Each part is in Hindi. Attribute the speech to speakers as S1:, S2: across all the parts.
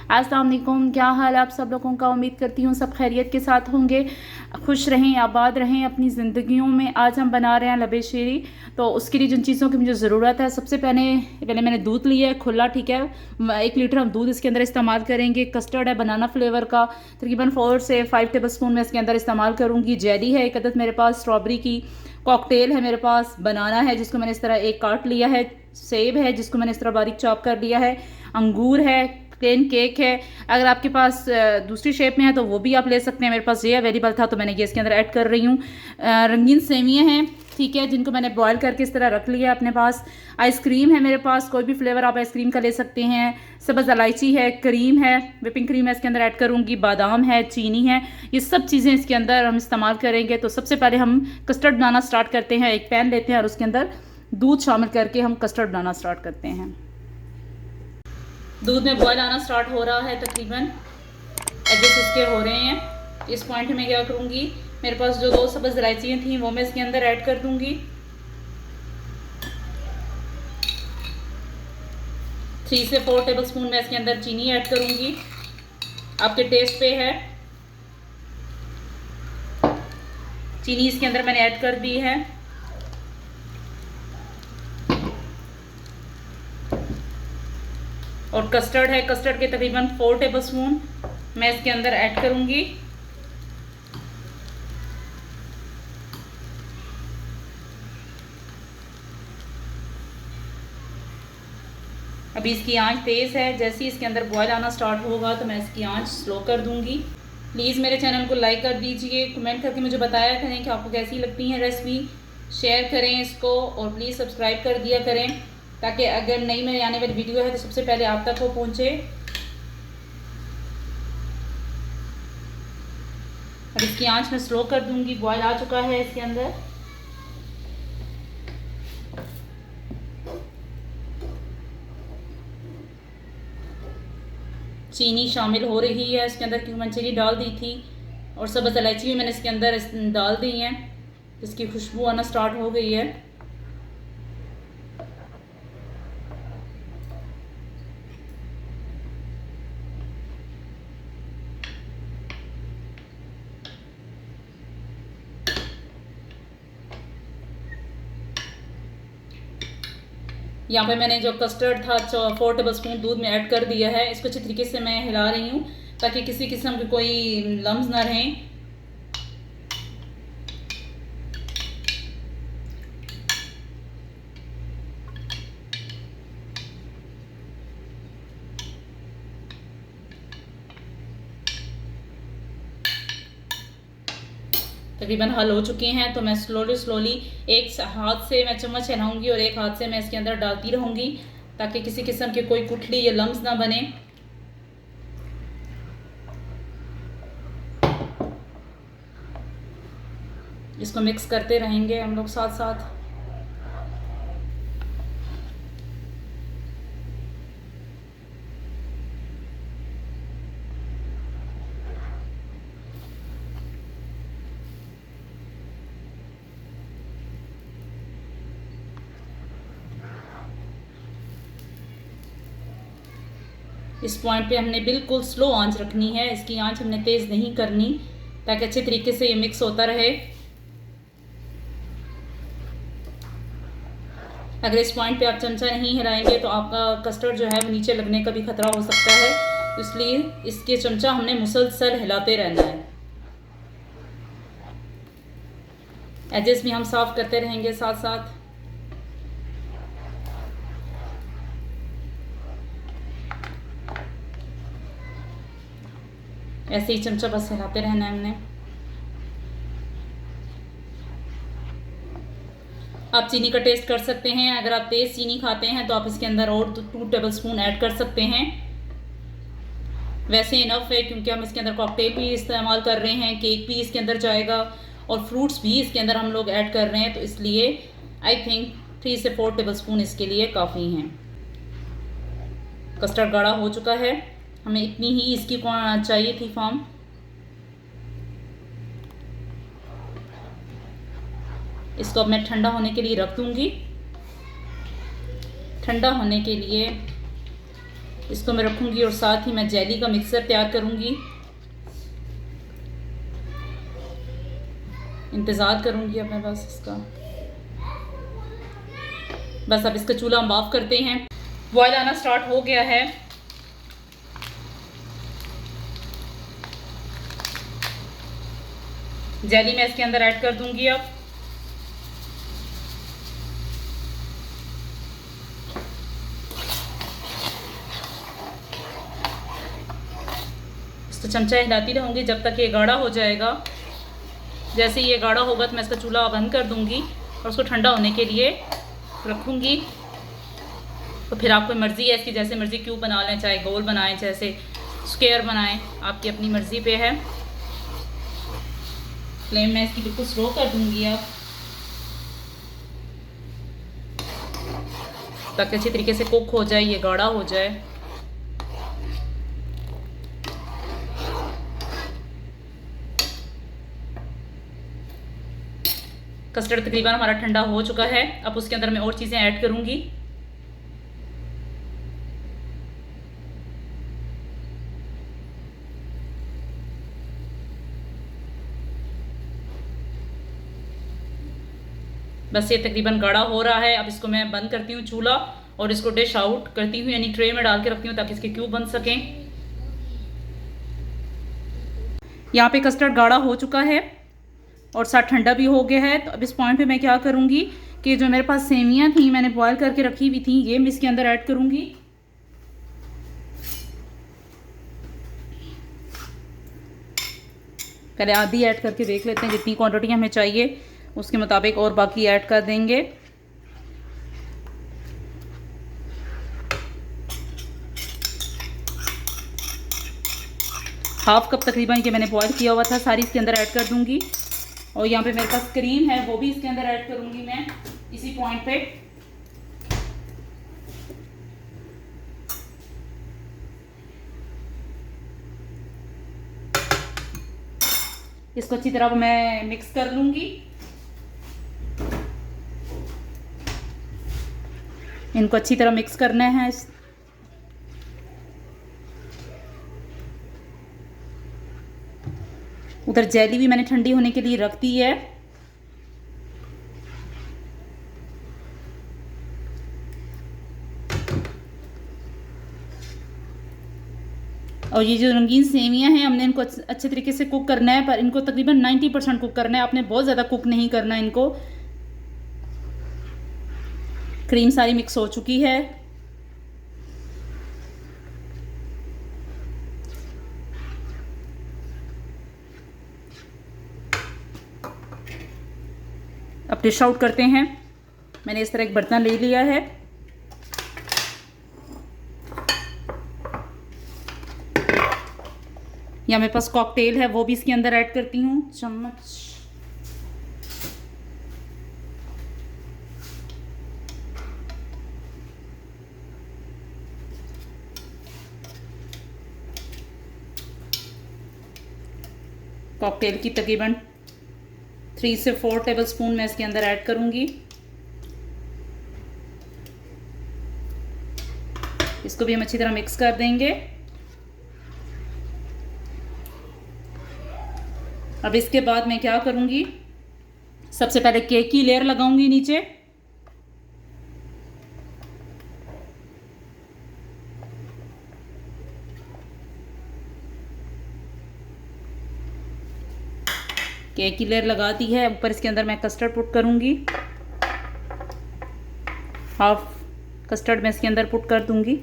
S1: अस्सलाम वालेकुम, क्या हाल आप सब लोगों का। उम्मीद करती हूँ सब खैरियत के साथ होंगे, खुश रहें, आबाद रहें अपनी ज़िंदगियों में। आज हम बना रहे हैं लबे शीरी। तो उसके लिए जिन चीज़ों की मुझे ज़रूरत है, सबसे पहले मैंने दूध लिया है खुला, ठीक है। 1 लीटर हम दूध इसके अंदर इस्तेमाल करेंगे। कस्टर्ड है बनाना फ्लेवर का, तकरीबन 4 से 5 टेबल स्पून मैं इसके अंदर इस्तेमाल करूँगी। जेली है 1 अदद मेरे पास, स्ट्रॉबेरी की कॉकटेल है मेरे पास, बनाना है जिसको मैंने इस तरह एक काट लिया है, सेब है जिसको मैंने इस तरह बारीक चॉप कर लिया है, अंगूर है, प्लेन केक है। अगर आपके पास दूसरी शेप में है तो वो भी आप ले सकते हैं। मेरे पास ये अवेलेबल था तो मैंने ये इसके अंदर ऐड कर रही हूँ। रंगीन सेवियाँ हैं, ठीक है, जिनको मैंने बॉयल करके इस तरह रख लिया अपने पास। आइसक्रीम है मेरे पास, कोई भी फ्लेवर आप आइसक्रीम का ले सकते हैं। सब्ज़ इलायची है, क्रीम है, व्हिपिंग क्रीम है इसके अंदर ऐड करूँगी, बादाम है, चीनी है, ये सब चीज़ें इसके अंदर हम इस्तेमाल करेंगे। तो सबसे पहले हम कस्टर्ड बनाना स्टार्ट करते हैं। एक पैन लेते हैं और उसके अंदर दूध शामिल करके हम कस्टर्ड बनाना स्टार्ट करते हैं। दूध में बॉयल आना स्टार्ट हो रहा है, तकरीबन एजेस इसके हो रहे हैं। इस पॉइंट में क्या करूँगी, मेरे पास जो 2 सब्ज़ इलायचियाँ थी वो मैं इसके अंदर ऐड कर दूँगी। 3 से 4 टेबल स्पून मैं इसके अंदर चीनी ऐड करूँगी, आपके टेस्ट पे है। चीनी इसके अंदर मैंने ऐड कर दी है। और कस्टर्ड है, कस्टर्ड के तकरीबन 4 टेबल स्पून मैं इसके अंदर ऐड करूँगी। अभी इसकी आंच तेज़ है, जैसे ही इसके अंदर बॉयल आना स्टार्ट होगा तो मैं इसकी आंच स्लो कर दूँगी। प्लीज़ मेरे चैनल को लाइक कर दीजिए, कमेंट करके मुझे बताया करें कि आपको कैसी लगती है रेसिपी। शेयर करें इसको और प्लीज़ सब्सक्राइब कर दिया करें, ताकि अगर नई मेरी आने वाली वीडियो है तो सबसे पहले आप तक वो पहुँचे। अब इसकी आंच मैं स्लो कर दूँगी। बॉयल आ चुका है इसके अंदर। चीनी शामिल हो रही है इसके अंदर, क्योंकि मैंने चीनी डाल दी थी, और सब्ज़ इलायची भी मैंने इसके अंदर डाल दी है, इसकी खुशबू आना स्टार्ट हो गई है। यहाँ पे मैंने जो कस्टर्ड था 4 टेबल स्पून दूध में ऐड कर दिया है। इसको अच्छी तरीके से मैं हिला रही हूँ ताकि किसी किस्म के कोई लम्स ना रहें। तकरीबन हल हो चुके हैं, तो मैं स्लोली एक हाथ से मैं चम्मच हिलाऊंगी और एक हाथ से मैं इसके अंदर डालती रहूँगी ताकि किसी किस्म के कोई गुठली या लम्स ना बने। इसको मिक्स करते रहेंगे हम लोग साथ साथ। इस पॉइंट पे हमने बिल्कुल स्लो आंच रखनी है, इसकी आंच हमने तेज़ नहीं करनी, ताकि अच्छे तरीके से ये मिक्स होता रहे। अगर इस पॉइंट पे आप चमचा नहीं हिलाएंगे तो आपका कस्टर्ड जो है वो नीचे लगने का भी खतरा हो सकता है, इसलिए इसके चमचा हमने मुसलसल हिलाते रहना है। एजेस भी हम साफ करते रहेंगे साथ साथ। ऐसे ही चमचा बस हिलाते रहना है हमने। आप चीनी का टेस्ट कर सकते हैं, अगर आप तेज़ चीनी खाते हैं तो आप इसके अंदर और 2 टेबल स्पून ऐड कर सकते हैं। वैसे इनफ है, क्योंकि हम इसके अंदर कॉकटेल भी इस्तेमाल कर रहे हैं, केक भी इसके अंदर जाएगा और फ्रूट्स भी इसके अंदर हम लोग ऐड कर रहे हैं, तो इसलिए आई थिंक 3 से 4 टेबल स्पून इसके लिए काफ़ी हैं। कस्टर्ड गाढ़ा हो चुका है, हमें इतनी ही इसकी चाहिए थी फॉर्म। इसको अब मैं ठंडा होने के लिए रख दूँगी। ठंडा होने के लिए इसको मैं रखूँगी और साथ ही मैं जेली का मिक्सर तैयार करूँगी। इंतज़ार करूँगी अब मैं बस इसका। बस अब इसका चूल्हा हम ऑफ करते हैं। बॉयल आना स्टार्ट हो गया है। जेली मैं इसके अंदर ऐड कर दूँगी अब। इसको चमचा हिलाती रहूँगी जब तक ये गाढ़ा हो जाएगा। जैसे ये गाढ़ा होगा तो मैं इसका चूल्हा बंद कर दूँगी और उसको ठंडा होने के लिए रखूँगी। तो फिर आपको मर्ज़ी है इसकी, जैसे मर्ज़ी क्यूब बना लें, चाहे गोल बनाएं, जैसे स्क्वायर बनाएं, आपकी अपनी मर्ज़ी पे है। फ्लेम मैं इसकी बिल्कुल स्लो कर दूँगी अब, ताकि अच्छी तरीके से कुक हो जाए, ये गाढ़ा हो जाए। कस्टर्ड तकरीबन हमारा ठंडा हो चुका है। अब उसके अंदर मैं और चीज़ें ऐड करूँगी। बस ये तकरीबन गाढ़ा हो रहा है। अब इसको मैं बंद करती हूँ चूल्हा और इसको डिश आउट करती हूँ, यानी ट्रे में डाल के रखती हूँ ताकि इसके क्यूब बन सकें। यहाँ पे कस्टर्ड गाढ़ा हो चुका है और साथ ठंडा भी हो गया है। तो अब इस पॉइंट पे मैं क्या करूँगी कि जो मेरे पास सेवियाँ थी मैंने बॉयल करके रखी हुई थी, ये मैं इसके अंदर ऐड करूँगी। पहले आधी ऐड करके देख लेते हैं, जितनी क्वांटिटी हमें चाहिए उसके मुताबिक और बाकी ऐड कर देंगे। हाफ कप तकरीबन ये मैंने बॉयल किया हुआ था, सारी इसके अंदर ऐड कर दूंगी। और यहाँ पे मेरे पास क्रीम है, वो भी इसके अंदर ऐड करूंगी मैं इसी पॉइंट पे। इसको अच्छी तरह मैं मिक्स कर लूंगी। इनको अच्छी तरह मिक्स करना है। उधर जेली भी मैंने ठंडी होने के लिए रख दी है। और ये जो रंगीन सेवियां हैं हमने इनको अच्छे तरीके से कुक करना है, पर इनको तकरीबन 90% कुक करना है, आपने बहुत ज़्यादा कुक नहीं करना इनको। क्रीम सारी मिक्स हो चुकी है। अब डिश आउट करते हैं। मैंने इस तरह एक बर्तन ले लिया है। या मेरे पास कॉकटेल है, वो भी इसके अंदर ऐड करती हूँ। चम्मच कॉकटेल की तकरीबन 3 से 4 टेबलस्पून मैं इसके अंदर ऐड करूँगी। इसको भी हम अच्छी तरह मिक्स कर देंगे। अब इसके बाद मैं क्या करूँगी, सबसे पहले केक की लेयर लगाऊंगी नीचे। केक की लेयर लगा दी है। ऊपर इसके अंदर मैं कस्टर्ड पुट करूँगी। हाफ कस्टर्ड मैं इसके अंदर पुट कर दूँगी।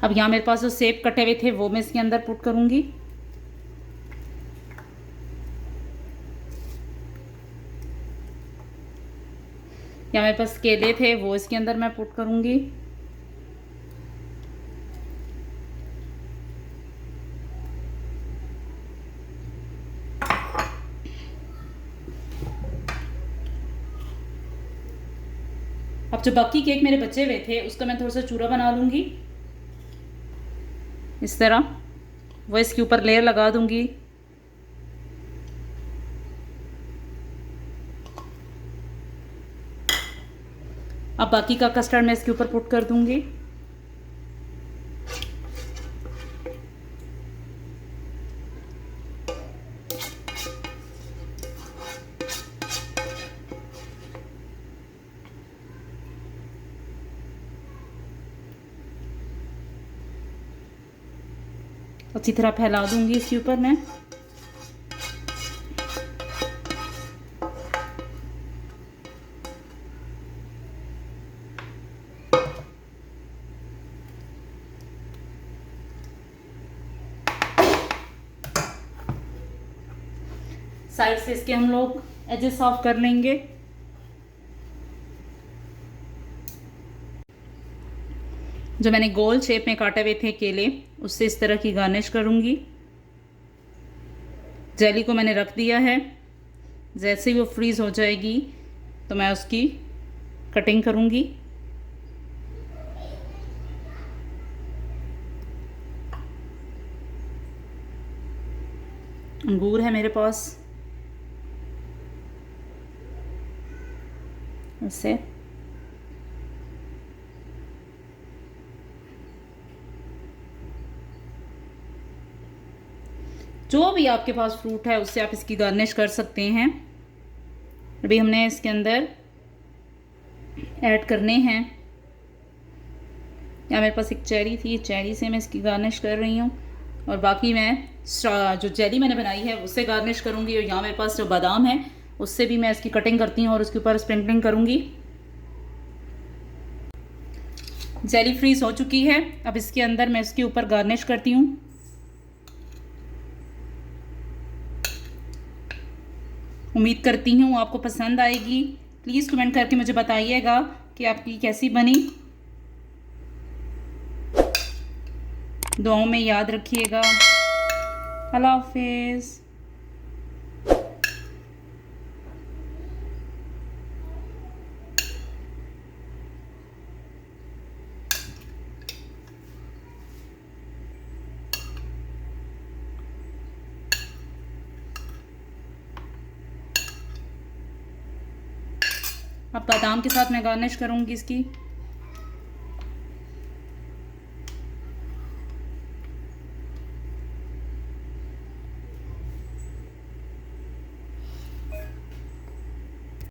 S1: अब यहाँ मेरे पास जो सेब कटे हुए थे वो मैं इसके अंदर पुट करूँगी। यहाँ मेरे पास केले थे वो इसके अंदर मैं पुट करूँगी। अब जो बाकी केक मेरे बचे हुए थे उसका मैं थोड़ा सा चूरा बना लूँगी। इस तरह वो इसके ऊपर लेयर लगा दूँगी। अब बाकी का कस्टर्ड मैं इसके ऊपर पुट कर दूंगी। अच्छी तरह फैला दूंगी इसके ऊपर मैं। साइड से इसके हम लोग एजेस साफ कर लेंगे। जो मैंने गोल शेप में काटे हुए थे केले, उससे इस तरह की गार्निश करूंगी। जेली को मैंने रख दिया है, जैसे ही वो फ्रीज़ हो जाएगी तो मैं उसकी कटिंग करूंगी। अंगूर है मेरे पास, ऐसे जो भी आपके पास फ्रूट है उससे आप इसकी गार्निश कर सकते हैं। अभी हमने इसके अंदर ऐड करने हैं, या मेरे पास एक चेरी थी, चेरी से मैं इसकी गार्निश कर रही हूँ। और बाकी मैं जो जेली मैंने बनाई है उससे गार्निश करूँगी। और यहाँ मेरे पास जो बादाम है उससे भी मैं इसकी कटिंग करती हूँ और उसके ऊपर स्प्रिंकलिंग करूँगी। जेली फ्रीज हो चुकी है, अब इसके अंदर मैं इसके ऊपर गार्निश करती हूँ। उम्मीद करती हूँ आपको पसंद आएगी। प्लीज़ कमेंट करके मुझे बताइएगा कि आपकी कैसी बनी। दुआओं में याद रखिएगा। अल्लाह हाफिज़। अब बादाम के साथ मैं गार्निश करूँगी इसकी।